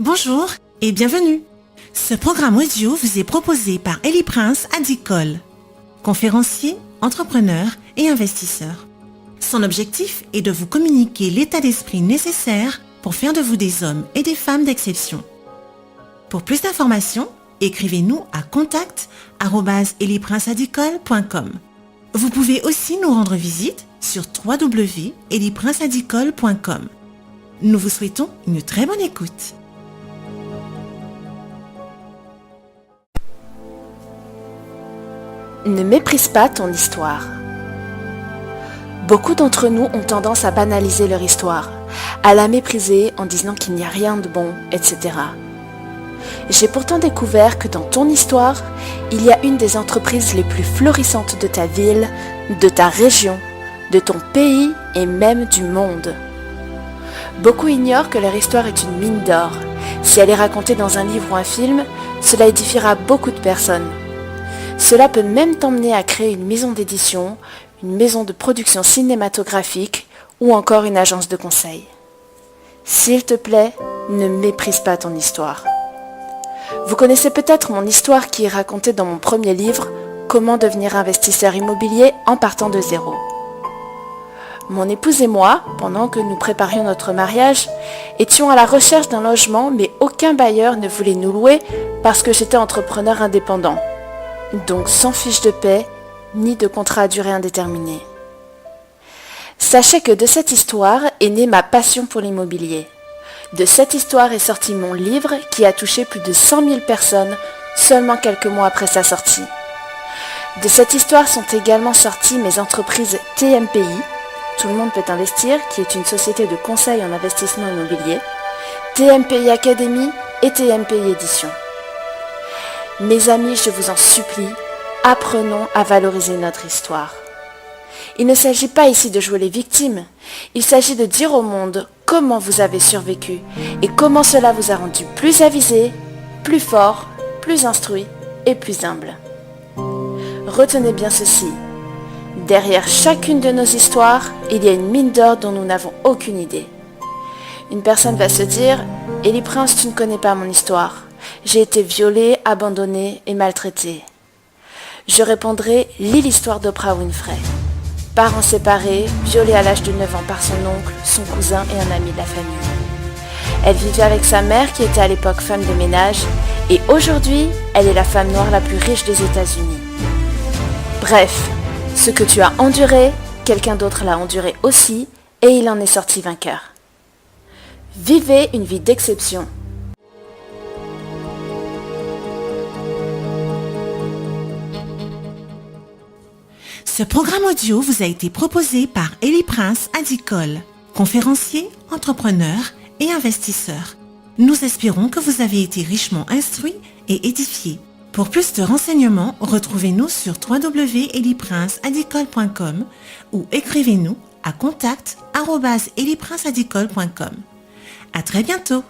Bonjour et bienvenue. Ce programme audio vous est proposé par Elie Prince Adicole, conférencier, entrepreneur et investisseur. Son objectif est de vous communiquer l'état d'esprit nécessaire pour faire de vous des hommes et des femmes d'exception. Pour plus d'informations, écrivez-nous à contact@elieprinceadicole.com. Vous pouvez aussi nous rendre visite sur www.elieprinceadicole.com. Nous vous souhaitons une très bonne écoute. Ne méprise pas ton histoire. Beaucoup d'entre nous ont tendance à banaliser leur histoire, à la mépriser en disant qu'il n'y a rien de bon, etc. J'ai pourtant découvert que dans ton histoire, il y a une des entreprises les plus florissantes de ta ville, de ta région, de ton pays et même du monde. Beaucoup ignorent que leur histoire est une mine d'or. Si elle est racontée dans un livre ou un film, cela édifiera beaucoup de personnes. Cela peut même t'emmener à créer une maison d'édition, une maison de production cinématographique ou encore une agence de conseil. S'il te plaît, ne méprise pas ton histoire. Vous connaissez peut-être mon histoire qui est racontée dans mon premier livre, Comment devenir investisseur immobilier en partant de zéro. Mon épouse et moi, pendant que nous préparions notre mariage, étions à la recherche d'un logement, mais aucun bailleur ne voulait nous louer parce que j'étais entrepreneur indépendant. Donc sans fiche de paie, ni de contrat à durée indéterminée. Sachez que de cette histoire est née ma passion pour l'immobilier. De cette histoire est sorti mon livre qui a touché plus de 100 000 personnes seulement quelques mois après sa sortie. De cette histoire sont également sorties mes entreprises TMPI, Tout le monde peut investir, qui est une société de conseil en investissement immobilier, TMPI Academy et TMPI Édition. Mes amis, je vous en supplie, apprenons à valoriser notre histoire. Il ne s'agit pas ici de jouer les victimes, il s'agit de dire au monde comment vous avez survécu et comment cela vous a rendu plus avisé, plus fort, plus instruit et plus humble. Retenez bien ceci, derrière chacune de nos histoires, il y a une mine d'or dont nous n'avons aucune idée. Une personne va se dire « Elie Prince, tu ne connais pas mon histoire. J'ai été violée, abandonnée et maltraitée. » Je répondrai « Lis l'histoire d'Oprah Winfrey. Parents séparés, violée à l'âge de 9 ans par son oncle, son cousin et un ami de la famille. Elle vivait avec sa mère qui était à l'époque femme de ménage et aujourd'hui, elle est la femme noire la plus riche des États-Unis. Bref, ce que tu as enduré, quelqu'un d'autre l'a enduré aussi et il en est sorti vainqueur. Vivez une vie d'exception. Ce programme audio vous a été proposé par Elie Prince Adicole, conférencier, entrepreneur et investisseur. Nous espérons que vous avez été richement instruits et édifiés. Pour plus de renseignements, retrouvez-nous sur www.elieprinceadicole.com ou écrivez-nous à contact@elieprinceadicole.com. À très bientôt.